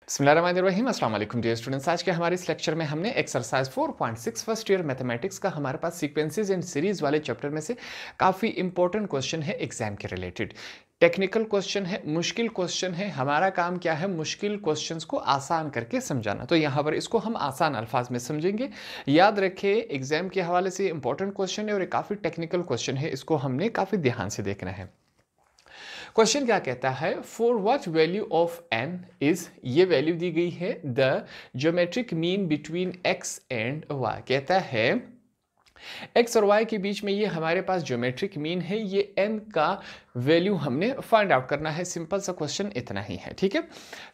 बिस्मिल्लाहिर्रहमानिर्रहीम। अस्सलाम वालेकुम डियर स्टूडेंट्स। आज के हमारे इस लेक्चर में हमने एक्सरसाइज 4.6 फर्स्ट ईयर मैथमेटिक्स का हमारे पास सीक्वेंसेस एंड सीरीज वाले चैप्टर में से काफ़ी इंपॉर्टेंट क्वेश्चन है एग्जाम के रिलेटेड। टेक्निकल क्वेश्चन है, मुश्किल क्वेश्चन है। हमारा काम क्या है? मुश्किल क्वेश्चंस को आसान करके समझाना। तो यहाँ पर इसको हम आसान अल्फाज में समझेंगे। याद रखिए, एग्जाम के हवाले से इंपॉर्टेंट क्वेश्चन है और ये काफ़ी टेक्निकल क्वेश्चन है, इसको हमने काफ़ी ध्यान से देखना है। क्वेश्चन क्या कहता है? For what value of n is, ये वैल्यू दी गई है the geometric mean between x and y। कहता है x और y के बीच में ये हमारे पास ज्योमेट्रिक मीन है, ये n का वैल्यू हमने फाइंड आउट करना है। सिंपल सा क्वेश्चन इतना ही है। ठीक है,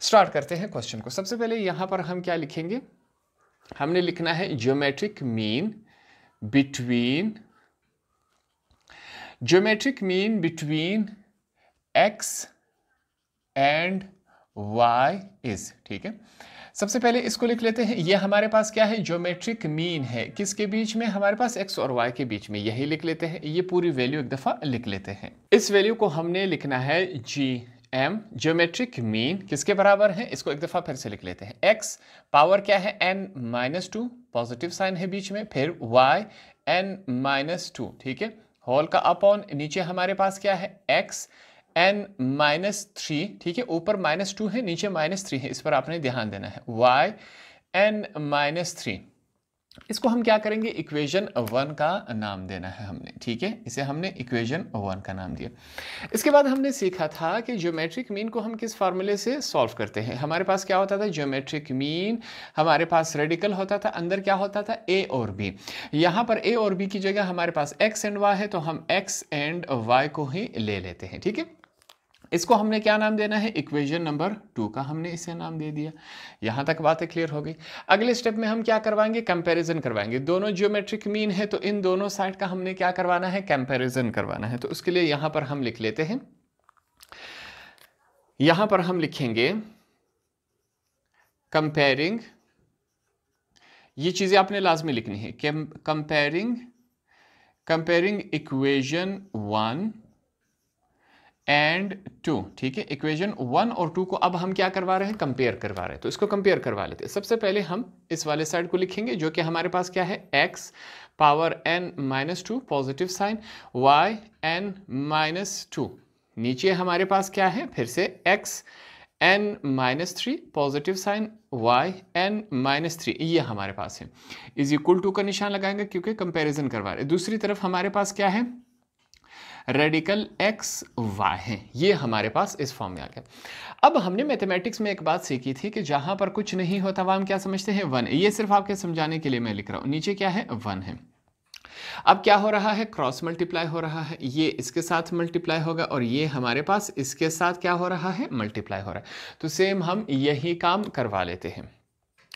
स्टार्ट करते हैं क्वेश्चन को। सबसे पहले यहां पर हम क्या लिखेंगे? हमने लिखना है geometric mean between x and y is. ठीक है, सबसे पहले इसको लिख लेते हैं। ये हमारे पास क्या है? ज्योमेट्रिक मीन है। किसके बीच में? हमारे पास x और y के बीच में। यही लिख लेते हैं। ये पूरी वैल्यू एक दफा लिख लेते हैं। इस वैल्यू को हमने लिखना है gm। ज्योमेट्रिक मीन किसके बराबर है? इसको एक दफा फिर से लिख लेते हैं। x पावर क्या है? n-2, पॉजिटिव साइन है बीच में। फिर y n-2, ठीक है, होल का अपॉन नीचे हमारे पास क्या है? x n-3, ठीक है, ऊपर -2 है, नीचे -3 है, इस पर आपने ध्यान देना है। y n-3, इसको हम क्या करेंगे? इक्वेशन 1 का नाम देना है हमने। ठीक है, इसे हमने इक्वेशन 1 का नाम दिया। इसके बाद हमने सीखा था कि ज्योमेट्रिक मीन को हम किस फार्मूले से सॉल्व करते हैं। हमारे पास क्या होता था? ज्योमेट्रिक मीन हमारे पास रेडिकल होता था, अंदर क्या होता था? a और b। यहाँ पर a और b की जगह हमारे पास x एंड y है, तो हम x एंड y को ही ले लेते हैं। ठीक है, इसको हमने क्या नाम देना है? इक्वेशन नंबर 2 का हमने इसे नाम दे दिया। यहां तक बातें क्लियर हो गई। अगले स्टेप में हम क्या करवाएंगे? कंपैरिजन करवाएंगे। दोनों ज्योमेट्रिक मीन है, तो इन दोनों साइड का हमने क्या करवाना है? कंपैरिजन करवाना है। तो उसके लिए यहां पर हम लिख लेते हैं, यहां पर हम लिखेंगे कंपेयरिंग। ये चीजें आपने लाजमी लिखनी है। Comparing equation 1 and 2। ठीक है, इक्वेशन 1 और 2 को अब हम क्या करवा रहे हैं? कंपेयर करवा रहे हैं। तो इसको कंपेयर करवा लेते हैं। सबसे पहले हम इस वाले साइड को लिखेंगे, जो कि हमारे पास क्या है? x power n-2, positive sign, y n-2। नीचे हमारे पास क्या है? फिर से x n-3, positive sign, y n-3, ये हमारे पास है। इज इक्वल टू का निशान लगाएंगे क्योंकि कंपेरिजन करवा रहे हैं। दूसरी तरफ हमारे पास क्या है? रेडिकल x y है। ये हमारे पास इस फॉर्म में आ गया। अब हमने मैथमेटिक्स में एक बात सीखी थी कि जहां पर कुछ नहीं होता वह हम क्या समझते हैं? 1। ये सिर्फ आपके समझाने के लिए मैं लिख रहा हूं। नीचे क्या है? 1 है। अब क्या हो रहा है? क्रॉस मल्टीप्लाई हो रहा है। ये इसके साथ मल्टीप्लाई होगा और ये हमारे पास इसके साथ क्या हो रहा है? मल्टीप्लाई हो रहा है। तो सेम हम यही काम करवा लेते हैं।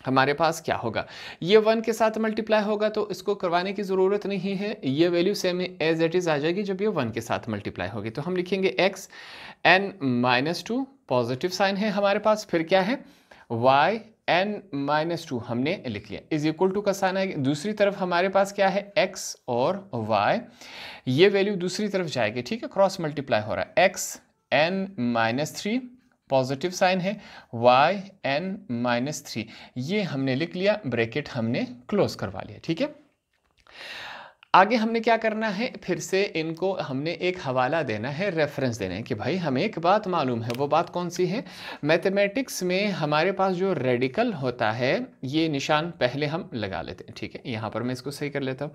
हमारे पास क्या होगा? ये 1 के साथ मल्टीप्लाई होगा, तो इसको करवाने की ज़रूरत नहीं है। ये value same as it is आ जाएगी जब ये 1 के साथ मल्टीप्लाई होगी। तो हम लिखेंगे x n-2, पॉजिटिव साइन है हमारे पास। फिर क्या है? y n-2 हमने लिख लिया। इज इक्वल टू का साइन आएगा। दूसरी तरफ हमारे पास क्या है? x और y, ये वैल्यू दूसरी तरफ जाएगी। ठीक है, क्रॉस मल्टीप्लाई हो रहा है। x n-3, पॉजिटिव साइन है, y n-3, ये हमने लिख लिया। ब्रैकेट हमने क्लोज करवा लिया। ठीक है, आगे हमने क्या करना है? फिर से इनको हमने एक हवाला देना है, रेफरेंस देना है कि भाई हमें एक बात मालूम है। वो बात कौन सी है? मैथमेटिक्स में हमारे पास जो रेडिकल होता है, ये निशान पहले हम लगा लेते हैं। ठीक है, यहाँ पर मैं इसको सही कर लेता हूँ।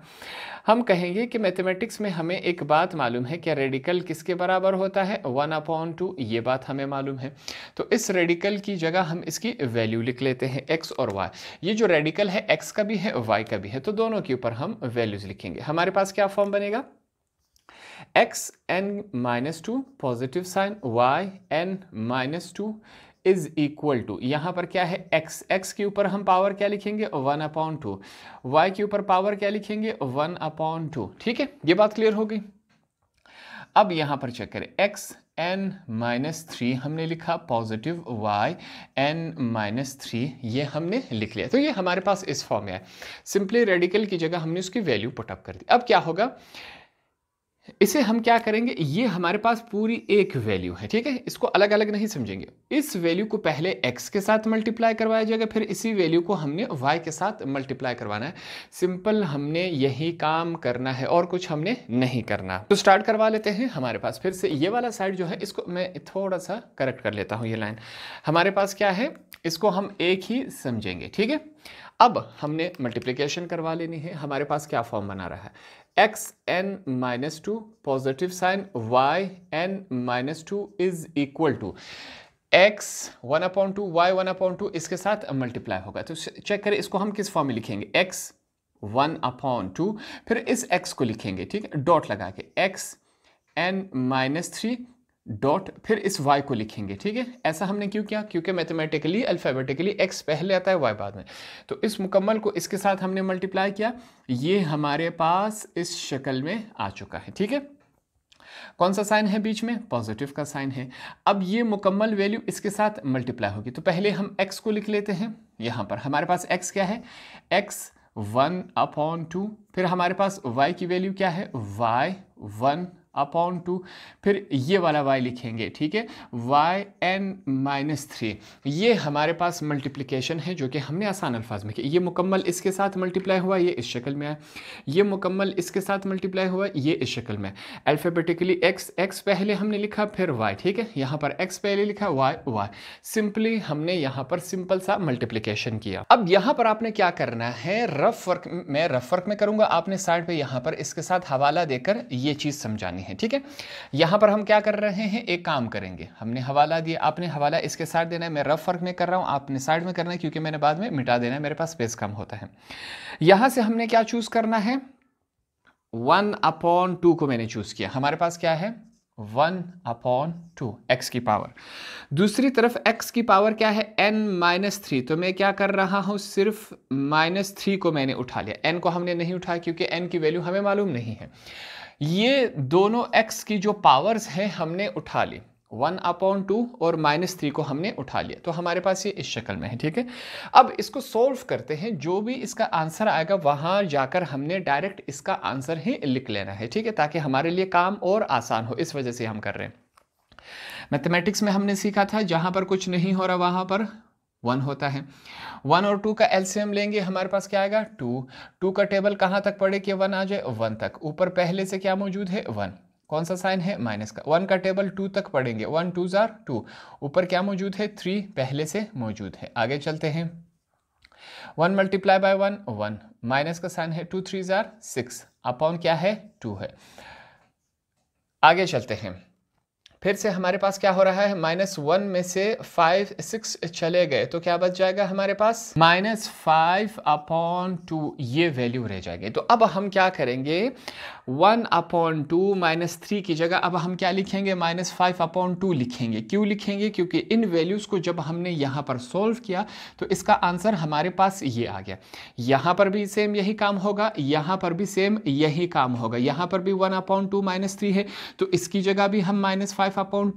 हम कहेंगे कि मैथमेटिक्स में हमें एक बात मालूम है, क्या रेडिकल किसके बराबर होता है? 1/2। ये बात हमें मालूम है। तो इस रेडिकल की जगह हम इसकी वैल्यू लिख लेते हैं, x और y। ये जो रेडिकल है x का भी है, y का भी है, तो दोनों के ऊपर हम वैल्यूज लिखेंगे। हमारे पास क्या फॉर्म बनेगा? x n-2, positive sign, y n-2 is equal to, यहां पर क्या है? x के ऊपर हम पावर क्या लिखेंगे? 1/2। y के ऊपर पावर क्या लिखेंगे? 1/2। ठीक है, ये बात क्लियर हो गई। अब यहां पर चेक करें, x n-3 हमने लिखा, पॉजिटिव y n-3 ये हमने लिख लिया। तो ये हमारे पास इस फॉर्म में है। सिंपली रेडिकल की जगह हमने उसकी वैल्यू पुटअप कर दी। अब क्या होगा? इसे हम क्या करेंगे, ये हमारे पास पूरी एक वैल्यू है, ठीक है, इसको अलग अलग नहीं समझेंगे। इस वैल्यू को पहले x के साथ मल्टीप्लाई करवाया जाएगा, फिर इसी वैल्यू को हमने y के साथ मल्टीप्लाई करवाना है। सिंपल, हमने यही काम करना है और कुछ हमने नहीं करना। तो स्टार्ट करवा लेते हैं। हमारे पास फिर से ये वाला साइड जो है, इसको मैं थोड़ा सा करेक्ट कर लेता हूँ। ये लाइन हमारे पास क्या है, इसको हम एक ही समझेंगे, ठीक है। अब हमने मल्टीप्लिकेशन करवा लेनी है। हमारे पास क्या फॉर्म बना रहा है, x n minus two positive sign y n minus two is equal to x 1/2 y 1/2, इसके साथ मल्टीप्लाई होगा। तो चेक करें इसको हम किस फॉर्म में लिखेंगे, एक्स 1/2, फिर इस x को लिखेंगे, ठीक है, डॉट लगा के एक्स एन माइनस 3 डॉट, फिर इस y को लिखेंगे, ठीक है। ऐसा हमने क्यों किया, क्योंकि मैथमेटिकली अल्फाबेटिकली x पहले आता है y बाद में। तो इस मुकम्मल को इसके साथ हमने मल्टीप्लाई किया, ये हमारे पास इस शक्ल में आ चुका है, ठीक है। कौन सा साइन है बीच में, पॉजिटिव का साइन है। अब ये मुकम्मल वैल्यू इसके साथ मल्टीप्लाई होगी, तो पहले हम x को लिख लेते हैं। यहाँ पर हमारे पास x क्या है, x 1/2, फिर हमारे पास y की वैल्यू क्या है, y 1/2, फिर ये वाला y लिखेंगे, ठीक है, y n-3। ये हमारे पास मल्टीप्लिकेशन है जो कि हमने आसान अल्फाज में किया। ये मुकम्मल इसके साथ मल्टीप्लाई हुआ, ये इस शक्ल में है। ये मुकम्मल इसके साथ मल्टीप्लाई हुआ, ये इस शक्ल में। अल्फाबेटिकली x पहले हमने लिखा, फिर y, ठीक है। यहाँ पर x पहले लिखा, y। सिंपली हमने यहाँ पर सिंपल सा मल्टीप्लिकेशन किया। अब यहाँ पर आपने क्या करना है, रफ वर्क में करूंगा, आपने साइड पे यहाँ पर इसके साथ हवाला देकर ये चीज़ समझानी है, ठीक है। यहां पर हम क्या कर रहे हैं, एक काम करेंगे, हमने हवाला दिया, आपने हवाला इसके साथ देना है। मैं रफ वर्क में कर रहा हूं, आपने साइड में करना है, क्योंकि मैंने बाद में मिटा देना है, मेरे पास स्पेस कम होता है। यहां से हमने क्या चूज करना है, 1/2 को मैंने चूज किया। हमारे पास क्या है, 1/2 x की पावर। दूसरी तरफ x की पावर क्या है, n-3। तो मैं क्या कर रहा हूं, सिर्फ -3 को मैंने उठा लिया, n को हमने नहीं उठाया क्योंकि n की वैल्यू हमें मालूम नहीं है। ये दोनों x की जो पावर्स हैं हमने उठा ली, 1/2 और -3 को हमने उठा लिया, तो हमारे पास ये इस शक्ल में है, ठीक है। अब इसको सोल्व करते हैं, जो भी इसका आंसर आएगा वहां जाकर हमने डायरेक्ट इसका आंसर ही लिख लेना है, ठीक है, ताकि हमारे लिए काम और आसान हो। इस वजह से हम कर रहे हैं। मैथमेटिक्स में हमने सीखा था, जहां पर कुछ नहीं हो रहा वहां पर 1 होता है। 1 और 2 का एलसीएम लेंगे, हमारे पास क्या आएगा, 2 का टेबल कहाँ तक पढ़े कि 1 आ जाए, 1 तक। ऊपर पहले से क्या मौजूद है, 1। कौन सा साइन है, माइनस का। 1 का टेबल 2 तक पढ़ेंगे, 1 2 जार 2। ऊपर क्या मौजूद है, 3 पहले से मौजूद है। आगे चलते हैं, 1 मल्टीप्लाई बाय 1 1, माइनस का साइन है, 2 3 जार 6, अपॉन क्या है, 2 है। आगे चलते हैं, फिर से हमारे पास क्या हो रहा है, -1 में से 5 6 चले गए, तो क्या बच जाएगा हमारे पास, -5/2, ये वैल्यू रह जाएगी। तो अब हम क्या करेंगे, 1/2 -3 की जगह अब हम क्या लिखेंगे, -5/2 लिखेंगे। क्यों लिखेंगे, क्योंकि इन वैल्यूज को जब हमने यहाँ पर सोल्व किया तो इसका आंसर हमारे पास ये आ गया। यहाँ पर भी सेम यही काम होगा, यहाँ पर भी सेम यही काम होगा। यहाँ पर भी 1/2 -3 है, तो इसकी जगह भी हम -5/2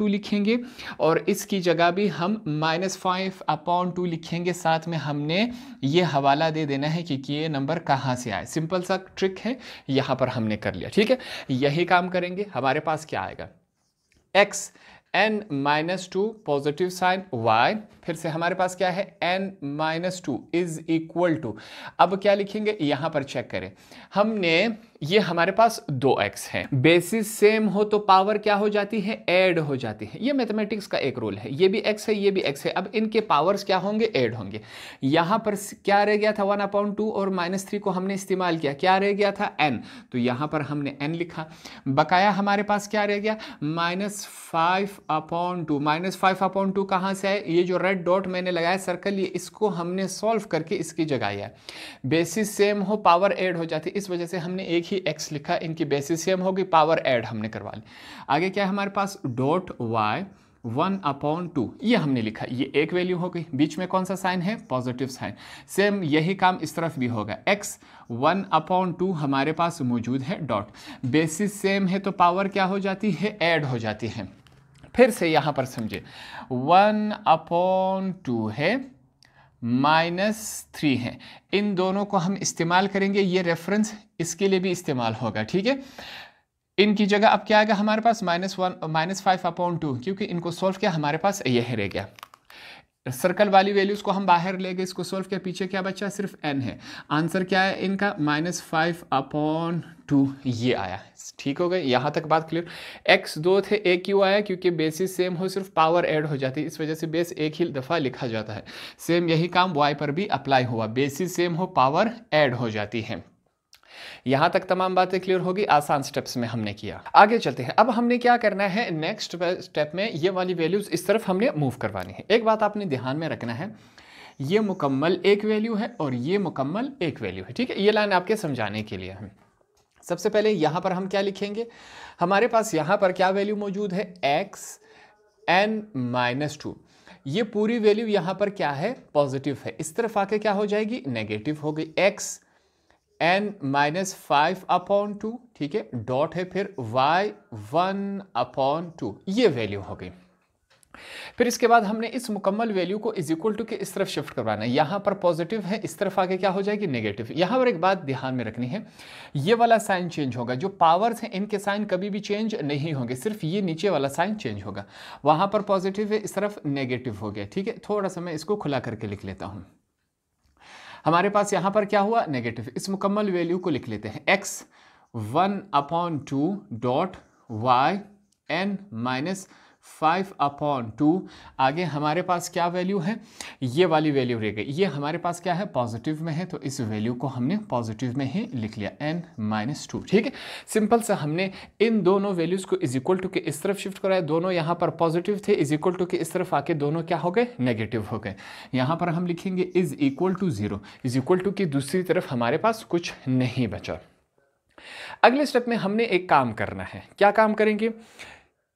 लिखेंगे, और इसकी जगह भी हम -5/2 लिखेंगे। साथ में हमने ये हवाला दे देना है कि ये नंबर कहाँ से आए। सिंपल सा ट्रिक है, यहाँ पर हमने कर लिया, ठीक है। यही काम करेंगे, हमारे पास क्या आएगा, x n-2 positive sign y, फिर से हमारे पास क्या है, n-2 इज इक्वल टू, अब क्या लिखेंगे, यहां पर चेक करें, हमने ये हमारे पास 2x है, बेसिस सेम हो तो पावर क्या हो जाती है, ऐड हो जाती है। ये मैथमेटिक्स का एक रूल है, ये भी x है ये भी x है। अब इनके पावर्स क्या होंगे, ऐड होंगे। यहां पर क्या रह गया था, 1/2 और -3 को हमने इस्तेमाल किया, क्या रह गया था, n, तो यहां पर हमने n लिखा। बकाया हमारे पास क्या रह गया, -5/2। -5/2 कहां से है, ये जो रेड डॉट मैंने लगाया सर्कल, ये इसको हमने सॉल्व करके इसकी जगह है। बेसिस सेम हो पावर ऐड हो जाती है, इस वजह से हमने एक ही x लिखा, इनकी बेसिस सेम होगी, पावर ऐड हमने करवा ली। आगे क्या है हमारे पास, डॉट y 1/2, ये हमने लिखा, ये एक वैल्यू हो गई। बीच में कौन सा साइन है, पॉजिटिव साइन। सेम यही काम इस तरफ भी होगा, x 1/2 हमारे पास मौजूद है, डॉट, बेसिस सेम है तो पावर क्या हो जाती है, ऐड हो जाती है। फिर से यहां पर समझे, 1/2 है, -3 है, इन दोनों को हम इस्तेमाल करेंगे। ये रेफरेंस इसके लिए भी इस्तेमाल होगा, ठीक है। इनकी जगह अब क्या आएगा हमारे पास -5/2, क्योंकि इनको सॉल्व किया हमारे पास यही रह गया। सर्कल वाली वैल्यूज को हम बाहर ले गए, इसको सॉल्व किया, पीछे क्या बचा, सिर्फ n है। आंसर क्या है इनका, -5/2 ये आया। ठीक हो गए, यहाँ तक बात क्लियर। x 2 थे, a क्यों आया, क्योंकि बेसिस सेम हो, सिर्फ पावर ऐड हो जाती है, इस वजह से बेस एक ही दफ़ा लिखा जाता है। सेम यही काम y पर भी अप्लाई हुआ, बेसिस सेम हो, पावर ऐड हो जाती है। यहां तक तमाम बातें क्लियर होगी, आसान स्टेप्स में हमने किया। आगे चलते हैं, अब हमने क्या करना है, नेक्स्ट स्टेप में ये वाली वैल्यूज इस तरफ हमने मूव करवानी है। एक बात आपने ध्यान में रखना है, ये मुकम्मल एक वैल्यू है और ये मुकम्मल एक वैल्यू है। ठीक है, ये लाइन आपके समझाने के लिए है। सबसे पहले यहां पर हम क्या लिखेंगे, हमारे पास यहां पर क्या वैल्यू मौजूद है, xn-2। ये पूरी वैल्यू यहां पर क्या है, पॉजिटिव है, इस तरफ आके क्या हो जाएगी, नेगेटिव हो गई। xn-5/2, ठीक है, डॉट है, फिर y 1/2, ये वैल्यू हो गई। फिर इसके बाद हमने इस मुकम्मल वैल्यू को इज इक्वल टू के इस तरफ शिफ्ट करवाना है। यहां पर पॉजिटिव है, इस तरफ आगे क्या हो जाएगी, नेगेटिव। यहां पर एक बात ध्यान में रखनी है, ये वाला साइन चेंज होगा, जो पावर्स हैं इनके साइन कभी भी चेंज नहीं होंगे, सिर्फ ये नीचे वाला साइन चेंज होगा। वहां पर पॉजिटिव है, इस तरफ नेगेटिव हो गया। ठीक है, थोड़ा सा मैं इसको खुला करके लिख लेता हूं। हमारे पास यहां पर क्या हुआ, नेगेटिव। इस मुकम्मल वैल्यू को लिख लेते हैं, x 1/2 डॉट y n-5/2। आगे हमारे पास क्या वैल्यू है, ये वाली वैल्यू रह गई, ये हमारे पास क्या है, पॉजिटिव में है, तो इस वैल्यू को हमने पॉजिटिव में ही लिख लिया, n-2। ठीक है, सिंपल सा हमने इन दोनों वैल्यूज को इज इक्वल टू के इस तरफ शिफ्ट कराया, दोनों यहाँ पर पॉजिटिव थे, इज इक्वल टू के इस तरफ आके दोनों क्या हो गए, नेगेटिव हो गए। यहाँ पर हम लिखेंगे is equal to 0, is equal to की दूसरी तरफ हमारे पास कुछ नहीं बचा। अगले स्टेप में हमने एक काम करना है, क्या काम करेंगे,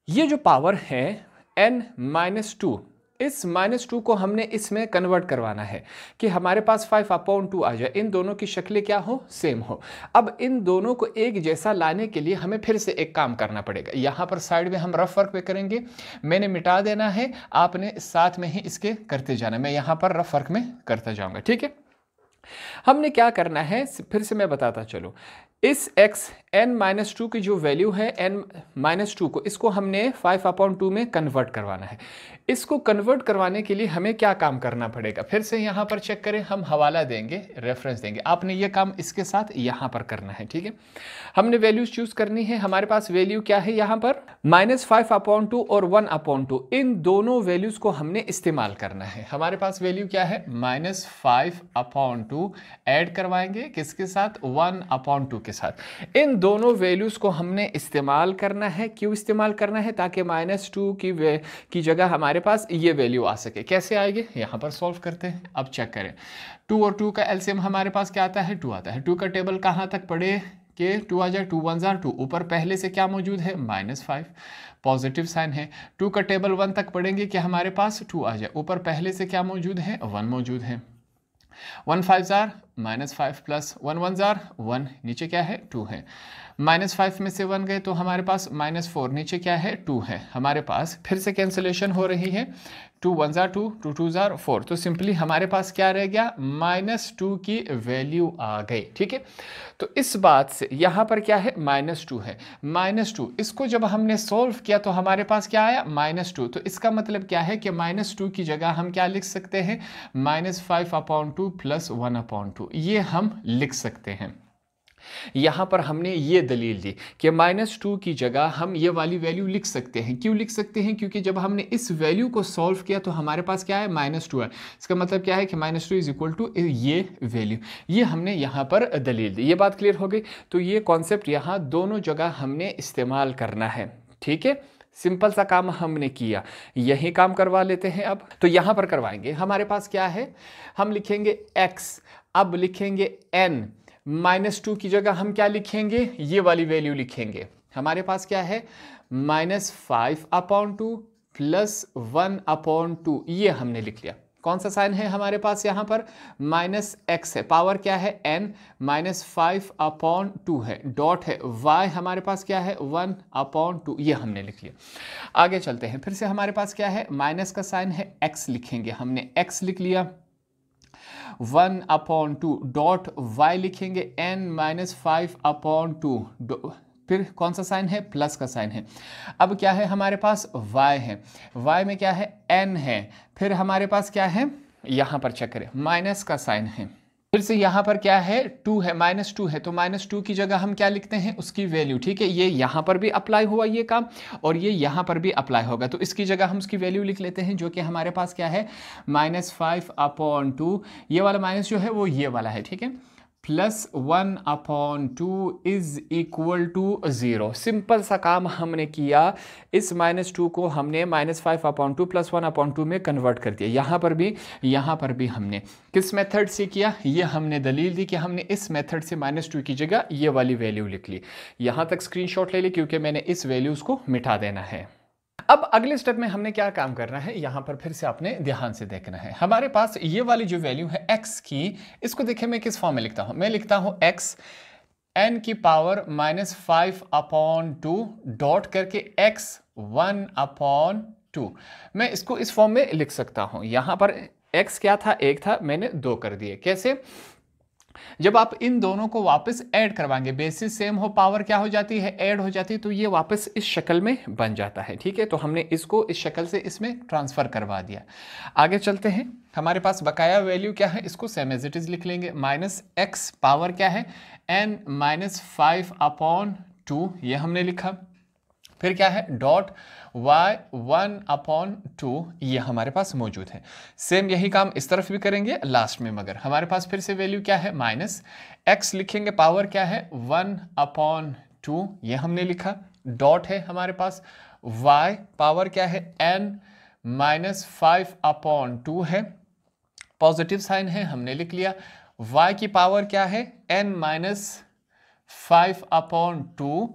ये जो पावर है n-2, इस -2 को हमने इसमें कन्वर्ट करवाना है कि हमारे पास 5/2 आ जाए, इन दोनों की शक्लें क्या हो, सेम हो। अब इन दोनों को एक जैसा लाने के लिए हमें फिर से एक काम करना पड़ेगा। यहाँ पर साइड में हम रफ वर्क पे करेंगे, मैंने मिटा देना है, आपने साथ में ही इसके करते जाना, मैं यहाँ पर रफ वर्क में करता जाऊँगा। ठीक है, हमने क्या करना है, फिर से मैं बताता चलो। इस xn-2 की जो वैल्यू है n-2 को, इसको हमने 5/2 में कन्वर्ट करवाना है। इसको कन्वर्ट करवाने के लिए हमें क्या काम करना पड़ेगा, फिर से यहाँ पर चेक करें, हम हवाला देंगे, रेफरेंस देंगे, आपने ये काम इसके साथ यहाँ पर करना है। ठीक है, हमने वैल्यूज चूज करनी है। हमारे पास वैल्यू क्या है, यहाँ पर -5/2 और 1/2, इन दोनों वैल्यूज को हमने इस्तेमाल करना है। हमारे पास वैल्यू क्या है, -5/2 ऐड करवाएंगे किसके साथ, 1/2 के साथ। इन दोनों वैल्यूज को हमने इस्तेमाल करना है। क्यों इस्तेमाल करना है, ताकि -2 की जगह हमारे पास ये वैल्यू आ सके। कैसे आएगी, यहां पर सॉल्व करते हैं। अब चेक करें, 2 और 2 का एलसीएम हमारे पास क्या आता है, 2 आता है। 2 का टेबल कहां तक पढ़े कि 2 आ जाए, 2 1 2, ऊपर पहले से क्या मौजूद है, -5, पॉजिटिव साइन है। 2 का टेबल 1 तक पढ़ेंगे कि हमारे पास 2 आ जाए, ऊपर पहले से क्या मौजूद है, 1 मौजूद है। 1 5 -5 प्लस 1 1 1, नीचे क्या है, 2 है। -5 में से 1 गए तो हमारे पास -4, नीचे क्या है, 2 है। हमारे पास फिर से कैंसिलेशन हो रही है, 2 1 2, 2 2 4, तो सिंपली हमारे पास क्या रह गया, -2 की वैल्यू आ गई। ठीक है, तो इस बात से यहाँ पर क्या है, -2 है। -2 इसको जब हमने सॉल्व किया तो हमारे पास क्या आया, -2। तो इसका मतलब क्या है कि -2 की जगह हम क्या लिख सकते हैं, -5/2 प्लस 1/2, ये हम लिख सकते हैं। यहां पर हमने ये दलील दी कि -2 की जगह हम ये वाली वैल्यू लिख सकते हैं। क्यों लिख सकते हैं, क्योंकि जब हमने इस वैल्यू को सॉल्व किया तो हमारे पास क्या है, -2 है। इसका मतलब क्या है कि -2 इज इक्वल टू ये वैल्यू, ये हमने यहां पर दलील दी। ये बात क्लियर हो गई। तो ये कॉन्सेप्ट यहां दोनों जगह हमने इस्तेमाल करना है। ठीक है, सिंपल सा काम हमने किया, यही काम करवा लेते हैं। अब तो यहां पर करवाएंगे। हमारे पास क्या है, हम लिखेंगे x, अब लिखेंगे n, -2 की जगह हम क्या लिखेंगे, ये वाली वैल्यू लिखेंगे। हमारे पास क्या है, -5/2 प्लस 1/2, ये हमने लिख लिया। कौन सा साइन है हमारे पास, यहाँ पर -x है, पावर क्या है n, -5/2 है, डॉट है, y हमारे पास क्या है, 1/2, ये हमने लिख लिया। आगे चलते हैं, फिर से हमारे पास क्या है, माइनस का साइन है, x लिखेंगे, हमने x लिख लिया। 1/2 डॉट y लिखेंगे n -5/2, फिर कौन सा साइन है, प्लस का साइन है। अब क्या है हमारे पास, y है, y में क्या है, n है, फिर हमारे पास क्या है, यहाँ पर चेक करें माइनस का साइन है, फिर से यहाँ पर क्या है, 2 है, -2 है, तो -2 की जगह हम क्या लिखते हैं, उसकी वैल्यू। ठीक है, ये यहाँ पर भी अप्लाई हुआ ये काम और ये यहाँ पर भी अप्लाई होगा, तो इसकी जगह हम उसकी वैल्यू लिख लेते हैं, जो कि हमारे पास क्या है, -5/2। ये वाला माइनस जो है वो ये वाला है, ठीक है, +1/2 इज इक्वल टू 0। सिंपल सा काम हमने किया, इस -2 को हमने -5/2 +1/2 में कन्वर्ट कर दिया। यहाँ पर भी हमने किस मेथड से किया, ये हमने दलील दी कि हमने इस मेथड से -2 की जगह ये वाली वैल्यू लिख ली। यहाँ तक स्क्रीनशॉट ले ली क्योंकि मैंने इस वैल्यूज़ को मिटा देना है। अब अगले स्टेप में हमने क्या काम करना है, यहां पर फिर से आपने ध्यान से देखना है। हमारे पास ये वाली जो वैल्यू है x की, इसको देखिए मैं किस फॉर्म में लिखता हूं, मैं लिखता हूं x n की पावर -5/2 डॉट करके x 1/2। मैं इसको इस फॉर्म में लिख सकता हूं। यहां पर x क्या था, 1 था, मैंने 2 कर दिए। कैसे, जब आप इन दोनों को वापस ऐड करवाएंगे, बेसिस सेम हो, पावर क्या हो जाती है, ऐड हो जाती है, तो ये वापस इस शक्ल में बन जाता है। ठीक है, तो हमने इसको इस शक्ल से इसमें ट्रांसफर करवा दिया। आगे चलते हैं, हमारे पास बकाया वैल्यू क्या है, इसको सेम एज इट इज लिख लेंगे। -x पावर क्या है, n -5/2, ये हमने लिखा। फिर क्या है, डॉट y 1/2, ये हमारे पास मौजूद है। सेम यही काम इस तरफ भी करेंगे लास्ट में, मगर हमारे पास फिर से वैल्यू क्या है, -x लिखेंगे, पावर क्या है 1/2, ये हमने लिखा। डॉट है हमारे पास y पावर क्या है, n -5/2 है, पॉजिटिव साइन है, हमने लिख लिया। y की पावर क्या है, n -5/2,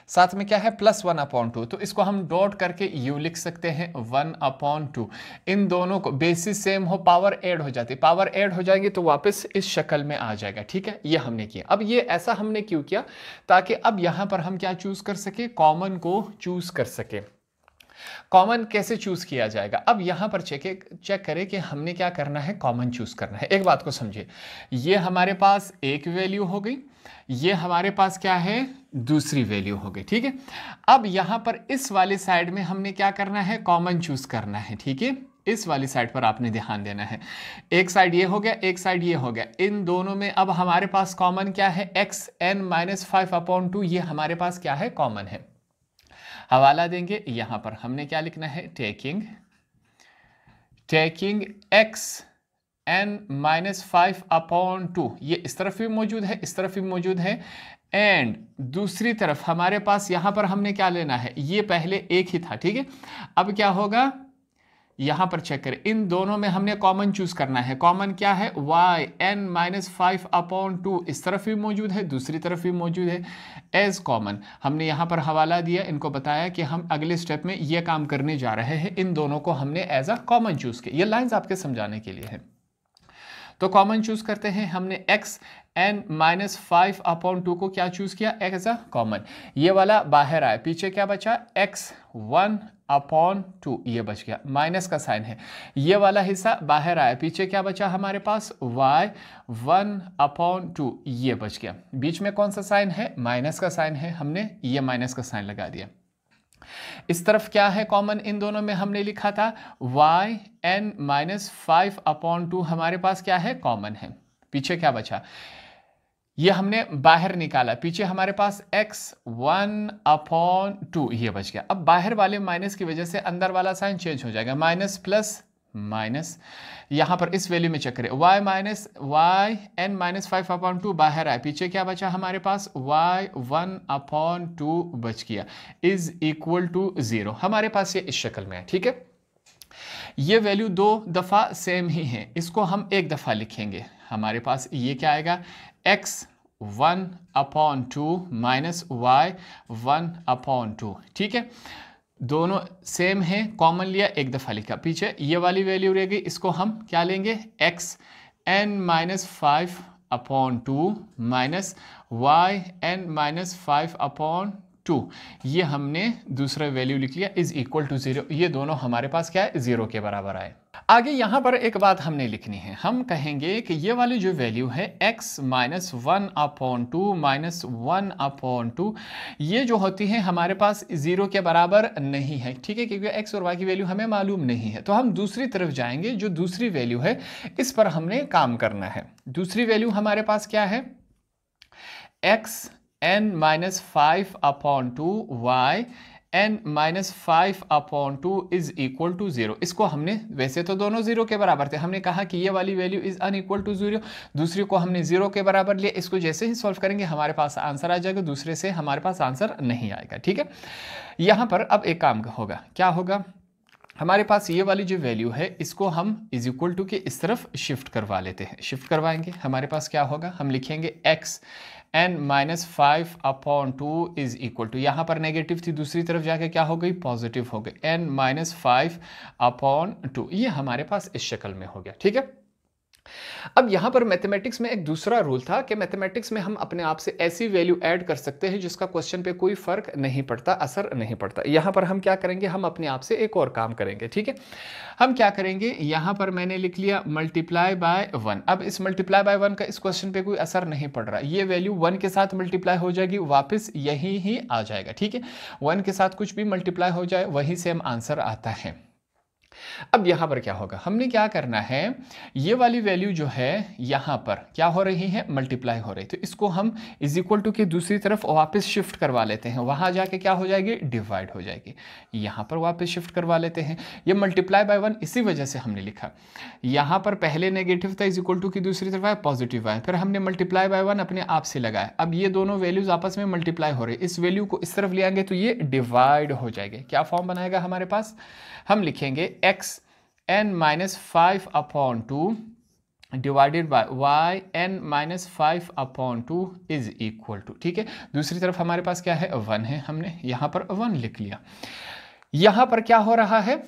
साथ में क्या है, +1/2, तो इसको हम डॉट करके u लिख सकते हैं 1/2। इन दोनों को बेसिस सेम हो, पावर ऐड हो जाती है, पावर ऐड हो जाएंगे तो वापस इस शक्ल में आ जाएगा। ठीक है, ये हमने किया। अब ये ऐसा हमने क्यों किया, ताकि अब यहां पर हम क्या चूज कर सके, कॉमन को चूज कर सके। कॉमन कैसे चूज किया जाएगा, अब यहां पर चेक करें कि हमने क्या करना है, कॉमन चूज करना है। एक बात को समझिए, ये हमारे पास एक वैल्यू हो गई, ये हमारे पास क्या है, दूसरी वैल्यू हो गई। ठीक है, अब यहां पर इस वाली साइड में हमने क्या करना है, कॉमन चूज करना है। ठीक है, इस वाली साइड पर आपने ध्यान देना है। एक साइड ये हो गया, एक साइड ये हो गया, इन दोनों में अब हमारे पास कॉमन क्या है, x n -5/2, ये हमारे पास क्या है, कॉमन है। हवाला देंगे, यहां पर हमने क्या लिखना है, टेकिंग x n -5/2, ये इस तरफ भी मौजूद है, इस तरफ भी मौजूद है, एंड दूसरी तरफ हमारे पास यहां पर हमने क्या लेना है, ये पहले एक ही था। ठीक है, अब क्या होगा, यहां पर चेक करें, इन दोनों में हमने कॉमन चूज करना है। कॉमन क्या है, y n -5/2, इस तरफ भी मौजूद है, दूसरी तरफ भी मौजूद है, एज कॉमन। हमने यहां पर हवाला दिया, इनको बताया कि हम अगले स्टेप में ये काम करने जा रहे हैं, इन दोनों को हमने एज अ कॉमन चूज किया। ये लाइंस आपके समझाने के लिए है। तो कॉमन चूज करते हैं, हमने x n -5/2 को क्या चूज किया, एज अ कॉमन। ये वाला बाहर आया, पीछे क्या बचा, x 1/2, ये बच गया, माइनस का साइन है। ये वाला हिस्सा बाहर आया, पीछे क्या बचा हमारे पास, y 1/2, ये बच गया। बीच में कौन सा साइन है, माइनस का साइन है, हमने ये माइनस का साइन लगा दिया। इस तरफ क्या है कॉमन, इन दोनों में हमने लिखा था y n -5/2, हमारे पास क्या है, कॉमन है। पीछे क्या बचा, ये हमने बाहर निकाला, पीछे हमारे पास x 1/2, ये बच गया। अब बाहर वाले माइनस की वजह से अंदर वाला साइन चेंज हो जाएगा, माइनस प्लस माइनस। यहां पर इस वैल्यू में चेक करें, y n -5/2 बाहर आए, पीछे क्या बचा हमारे पास, y 1/2 बच गया, इज इक्वल टू 0। हमारे पास ये इस शक्ल में है। ठीक है, ये वैल्यू 2 दफा सेम ही है, इसको हम एक दफा लिखेंगे। हमारे पास ये क्या आएगा, x 1/2 माइनस y 1/2। ठीक है, दोनों सेम है, कॉमन लिया, एक दफा लिखा, पीछे ये वाली वैल्यू रह गई, इसको हम क्या लेंगे, x n -5/2 minus y n -5/2, ये हमने दूसरा वैल्यू लिख लिया, इज इक्वल टू 0। ये दोनों हमारे पास क्या है, 0 के बराबर आए। आगे यहाँ पर एक बात हमने लिखनी है, हम कहेंगे कि ये वाली जो वैल्यू है x माइनस 1/2 माइनस 1/2 ये जो होती है हमारे पास 0 के बराबर नहीं है, ठीक है, क्योंकि x और y की वैल्यू हमें मालूम नहीं है। तो हम दूसरी तरफ जाएंगे, जो दूसरी वैल्यू है इस पर हमने काम करना है। दूसरी वैल्यू हमारे पास क्या है, x n minus 5/2 y n minus 5/2 is equal to 0। इसको हमने, वैसे तो दोनों 0 के बराबर थे, हमने कहा कि ये वाली वैल्यू इज अनइक्वल टू 0, दूसरी को हमने 0 के बराबर लिया। इसको जैसे ही सॉल्व करेंगे हमारे पास आंसर आ जाएगा, दूसरे से हमारे पास आंसर नहीं आएगा, ठीक है। यहाँ पर अब एक काम होगा, क्या होगा, हमारे पास ये वाली जो वैल्यू है इसको हम इज इक्वल टू के इस तरफ शिफ्ट करवा लेते हैं। शिफ्ट करवाएंगे, हमारे पास क्या होगा, हम लिखेंगे x n minus 5/2 is equal to, यहाँ पर नेगेटिव थी, दूसरी तरफ जाके क्या हो गई, पॉजिटिव हो गई, n माइनस 5/2। ये हमारे पास इस शक्ल में हो गया, ठीक है। अब यहां पर मैथमेटिक्स में एक दूसरा रूल था कि मैथमेटिक्स में हम अपने आप से ऐसी वैल्यू ऐड कर सकते हैं जिसका क्वेश्चन पे कोई फर्क नहीं पड़ता, असर नहीं पड़ता। यहां पर हम क्या करेंगे, हम अपने आप से एक और काम करेंगे, ठीक है। हम क्या करेंगे, यहां पर मैंने लिख लिया मल्टीप्लाई बाय 1। अब इस मल्टीप्लाई बाय 1 का इस क्वेश्चन पे कोई असर नहीं पड़ रहा, ये वैल्यू 1 के साथ मल्टीप्लाई हो जाएगी, वापस यही ही आ जाएगा, ठीक है। 1 के साथ कुछ भी मल्टीप्लाई हो जाए वहीं से हम आंसर आता है। अब यहां पर क्या होगा, हमने क्या करना है, ये वाली वैल्यू जो है यहां पर क्या हो रही है, मल्टीप्लाई हो रही है, तो इसको हम इज इक्वल टू की दूसरी तरफ वापस शिफ्ट करवा लेते हैं, वहां जाके क्या हो जाएगी, डिवाइड हो जाएगी। यहां पर वापस शिफ्ट करवा लेते हैं, ये मल्टीप्लाई बाय 1 इसी वजह से हमने लिखा। यहां पर पहले नेगेटिव था, इज इक्वल टू की दूसरी तरफ आया पॉजिटिव आया, फिर हमने मल्टीप्लाई बाय 1 अपने आप से लगाया। अब ये दोनों वैल्यूज आपस में मल्टीप्लाई हो रही है, इस वैल्यू को इस तरफ ले आएंगे तो ये डिवाइड हो जाएंगे। क्या फॉर्म बनाएगा हमारे पास, हम लिखेंगे x n minus 5/2 divided by y n minus 5/2 is equal to, ठीक है। दूसरी तरफ हमारे पास क्या है, 1 है, हमने यहां पर 1 लिख लिया। यहां पर क्या हो रहा है,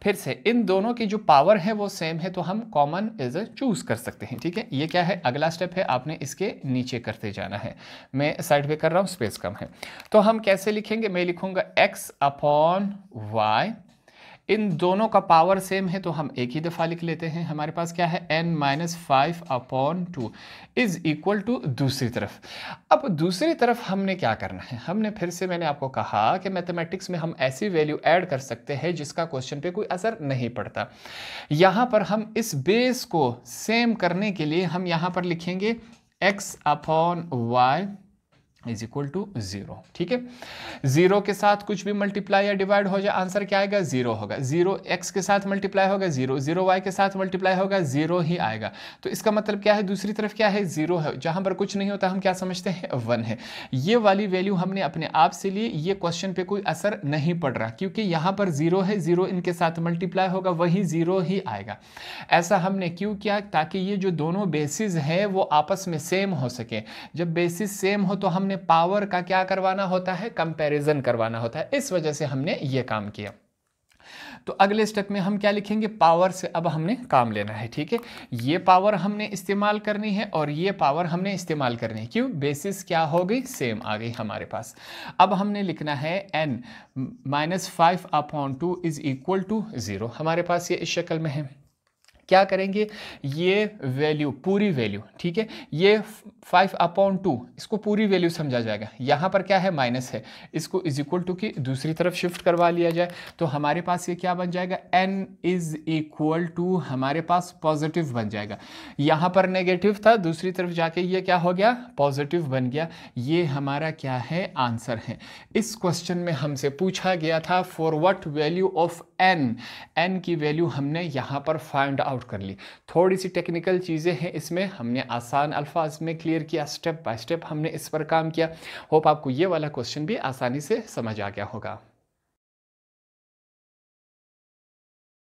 फिर से इन दोनों की जो पावर है वो सेम है, तो हम कॉमन इज चूज कर सकते हैं, ठीक है। ये क्या है, अगला स्टेप है, आपने इसके नीचे करते जाना है। मैं साइड पे कर रहा हूं, स्पेस कम है, तो हम कैसे लिखेंगे, मैं लिखूंगा x अपॉन y, इन दोनों का पावर सेम है तो हम एक ही दफ़ा लिख लेते हैं। हमारे पास क्या है, n minus 5/2 is equal to दूसरी तरफ। अब दूसरी तरफ हमने क्या करना है, हमने फिर से, मैंने आपको कहा कि मैथमेटिक्स में हम ऐसी वैल्यू ऐड कर सकते हैं जिसका क्वेश्चन पे कोई असर नहीं पड़ता। यहाँ पर हम इस बेस को सेम करने के लिए हम यहाँ पर लिखेंगे x upon y is equal to 0, ठीक है। 0 के साथ कुछ भी मल्टीप्लाई या डिवाइड हो जाए, आंसर क्या आएगा, 0 होगा। 0 x के साथ मल्टीप्लाई होगा 0, 0 y के साथ मल्टीप्लाई होगा 0 ही आएगा। तो इसका मतलब क्या है, दूसरी तरफ क्या है, 0 है, जहां पर कुछ नहीं होता हम क्या समझते हैं, 1 है। ये वाली वैल्यू हमने अपने आप से ली, ये क्वेश्चन पे कोई असर नहीं पड़ रहा, क्योंकि यहाँ पर 0 है, 0 इनके साथ मल्टीप्लाई होगा वही 0 ही आएगा। ऐसा हमने क्यों किया, ताकि ये जो दोनों बेसिस है वो आपस में सेम हो सके। जब बेसिस सेम हो तो हमने पावर का क्या करवाना होता है, कंपैरिजन करवाना होता है, इस वजह से हमने ये काम किया। तो अगले स्टेप में हम क्या लिखेंगे, पावर से अब हमने काम लेना है, ठीक है। ये पावर हमने इस्तेमाल करनी है और ये पावर हमने इस्तेमाल करनी है, क्यों, बेसिस क्या हो गई, सेम आ गई हमारे पास। अब हमने लिखना है n minus 5/2 is equal to 0, हमारे पास ये इस शक्ल में है। क्या करेंगे, ये वैल्यू, पूरी वैल्यू, ठीक है, ये 5/2 इसको पूरी वैल्यू समझा जाएगा। यहाँ पर क्या है, माइनस है, इसको इज इक्वल टू की दूसरी तरफ शिफ्ट करवा लिया जाए तो हमारे पास ये क्या बन जाएगा, n इज इक्वल टू हमारे पास पॉजिटिव बन जाएगा। यहाँ पर नेगेटिव था, दूसरी तरफ जाके ये क्या हो गया, पॉजिटिव बन गया। ये हमारा क्या है, आंसर है। इस क्वेश्चन में हमसे पूछा गया था for what value of n की वैल्यू हमने यहाँ पर फाइंड आउट कर ली। थोड़ी सी टेक्निकल चीज़ें हैं इसमें, हमने आसान अल्फाज में क्लियर किया, स्टेप बाय स्टेप हमने इस पर काम किया। होप आपको ये वाला क्वेश्चन भी आसानी से समझ आ गया होगा।